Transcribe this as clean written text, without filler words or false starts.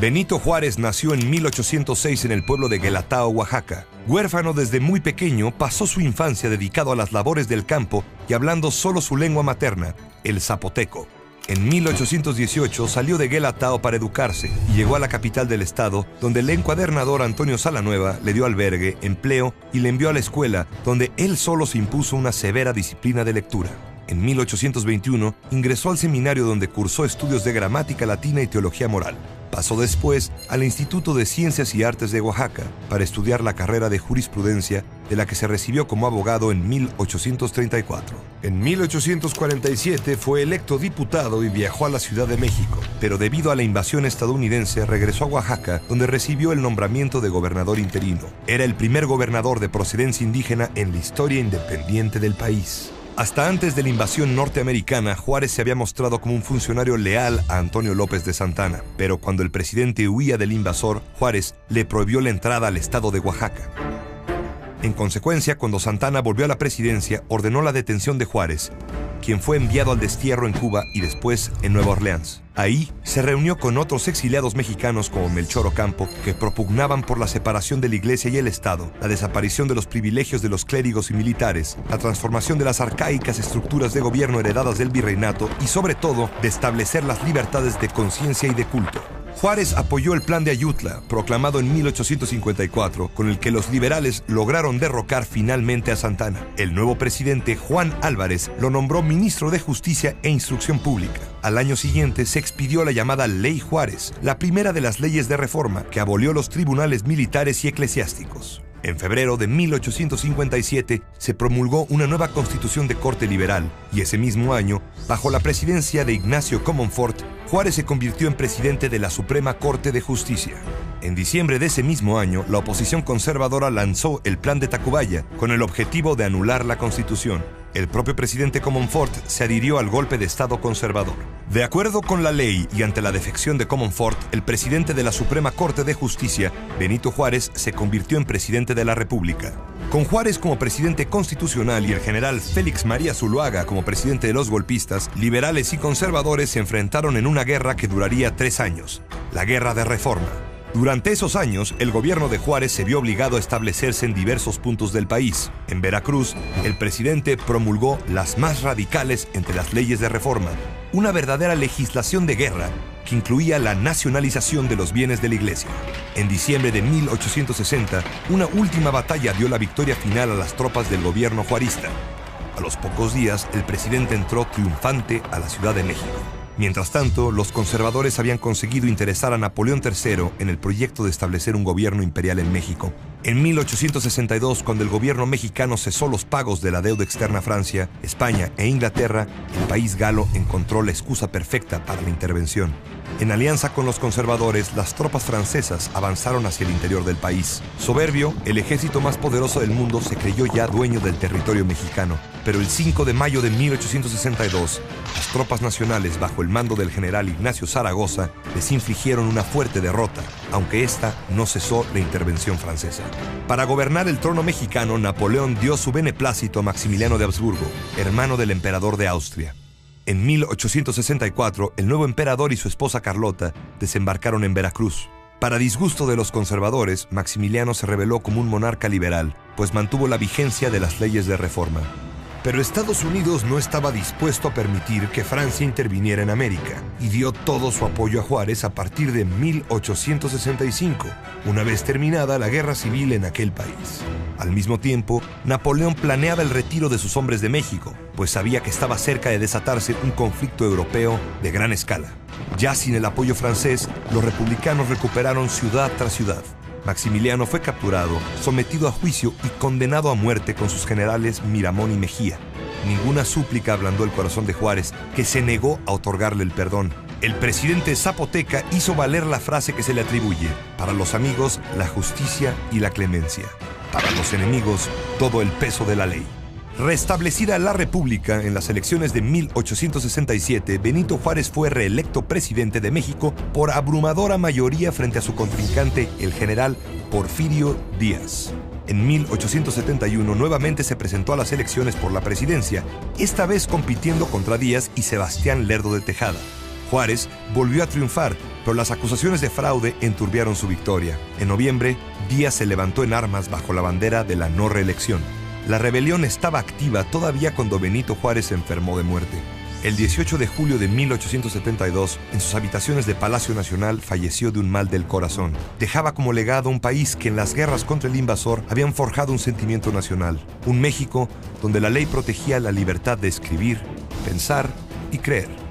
Benito Juárez nació en 1806 en el pueblo de Guelatao, Oaxaca. Huérfano desde muy pequeño, pasó su infancia dedicado a las labores del campo y hablando solo su lengua materna, el zapoteco. En 1818 salió de Guelatao para educarse y llegó a la capital del estado, donde el encuadernador Antonio Salanueva le dio albergue, empleo y le envió a la escuela, donde él solo se impuso una severa disciplina de lectura. En 1821 ingresó al seminario donde cursó estudios de gramática latina y teología moral. Pasó después al Instituto de Ciencias y Artes de Oaxaca para estudiar la carrera de jurisprudencia, de la que se recibió como abogado en 1834. En 1847 fue electo diputado y viajó a la Ciudad de México, pero debido a la invasión estadounidense regresó a Oaxaca, donde recibió el nombramiento de gobernador interino. Era el primer gobernador de procedencia indígena en la historia independiente del país. Hasta antes de la invasión norteamericana, Juárez se había mostrado como un funcionario leal a Antonio López de Santana, pero cuando el presidente huía del invasor, Juárez le prohibió la entrada al estado de Oaxaca. En consecuencia, cuando Santana volvió a la presidencia, ordenó la detención de Juárez, quien fue enviado al destierro en Cuba y después en Nueva Orleans. Ahí se reunió con otros exiliados mexicanos como Melchor Ocampo, que propugnaban por la separación de la Iglesia y el Estado, la desaparición de los privilegios de los clérigos y militares, la transformación de las arcaicas estructuras de gobierno heredadas del virreinato y, sobre todo, de establecer las libertades de conciencia y de culto. Juárez apoyó el Plan de Ayutla, proclamado en 1854, con el que los liberales lograron derrocar finalmente a Santana. El nuevo presidente, Juan Álvarez, lo nombró ministro de Justicia e Instrucción Pública. Al año siguiente se expidió la llamada Ley Juárez, la primera de las leyes de reforma que abolió los tribunales militares y eclesiásticos. En febrero de 1857 se promulgó una nueva constitución de corte liberal y ese mismo año, bajo la presidencia de Ignacio Comonfort, Juárez se convirtió en presidente de la Suprema Corte de Justicia. En diciembre de ese mismo año, la oposición conservadora lanzó el Plan de Tacubaya con el objetivo de anular la Constitución. El propio presidente Comonfort se adhirió al golpe de Estado conservador. De acuerdo con la ley y ante la defección de Comonfort, el presidente de la Suprema Corte de Justicia, Benito Juárez, se convirtió en presidente de la República. Con Juárez como presidente constitucional y el general Félix María Zuloaga como presidente de los golpistas, liberales y conservadores se enfrentaron en una guerra que duraría 3 años, la Guerra de Reforma. Durante esos años, el gobierno de Juárez se vio obligado a establecerse en diversos puntos del país. En Veracruz, el presidente promulgó las más radicales entre las leyes de reforma, una verdadera legislación de guerra que incluía la nacionalización de los bienes de la Iglesia. En diciembre de 1860, una última batalla dio la victoria final a las tropas del gobierno juarista. A los pocos días, el presidente entró triunfante a la Ciudad de México. Mientras tanto, los conservadores habían conseguido interesar a Napoleón III en el proyecto de establecer un gobierno imperial en México. En 1862, cuando el gobierno mexicano cesó los pagos de la deuda externa a Francia, España e Inglaterra, el país galo encontró la excusa perfecta para la intervención. En alianza con los conservadores, las tropas francesas avanzaron hacia el interior del país. Soberbio, el ejército más poderoso del mundo se creyó ya dueño del territorio mexicano. Pero el 5 de mayo de 1862, las tropas nacionales bajo el mando del general Ignacio Zaragoza les infligieron una fuerte derrota, aunque esta no cesó la intervención francesa. Para gobernar el trono mexicano, Napoleón dio su beneplácito a Maximiliano de Habsburgo, hermano del emperador de Austria. En 1864, el nuevo emperador y su esposa Carlota desembarcaron en Veracruz. Para disgusto de los conservadores, Maximiliano se reveló como un monarca liberal, pues mantuvo la vigencia de las leyes de reforma. Pero Estados Unidos no estaba dispuesto a permitir que Francia interviniera en América y dio todo su apoyo a Juárez a partir de 1865, una vez terminada la guerra civil en aquel país. Al mismo tiempo, Napoleón planeaba el retiro de sus hombres de México, pues sabía que estaba cerca de desatarse un conflicto europeo de gran escala. Ya sin el apoyo francés, los republicanos recuperaron ciudad tras ciudad. Maximiliano fue capturado, sometido a juicio y condenado a muerte con sus generales Miramón y Mejía. Ninguna súplica ablandó el corazón de Juárez, que se negó a otorgarle el perdón. El presidente zapoteca hizo valer la frase que se le atribuye: para los amigos, la justicia y la clemencia; para los enemigos, todo el peso de la ley. Restablecida la República en las elecciones de 1867, Benito Juárez fue reelecto presidente de México por abrumadora mayoría frente a su contrincante, el general Porfirio Díaz. En 1871 nuevamente se presentó a las elecciones por la presidencia, esta vez compitiendo contra Díaz y Sebastián Lerdo de Tejada. Juárez volvió a triunfar, pero las acusaciones de fraude enturbiaron su victoria. En noviembre, Díaz se levantó en armas bajo la bandera de la no reelección. La rebelión estaba activa todavía cuando Benito Juárez se enfermó de muerte. El 18 de julio de 1872, en sus habitaciones de Palacio Nacional, falleció de un mal del corazón. Dejaba como legado un país que en las guerras contra el invasor habían forjado un sentimiento nacional. Un México donde la ley protegía la libertad de escribir, pensar y creer.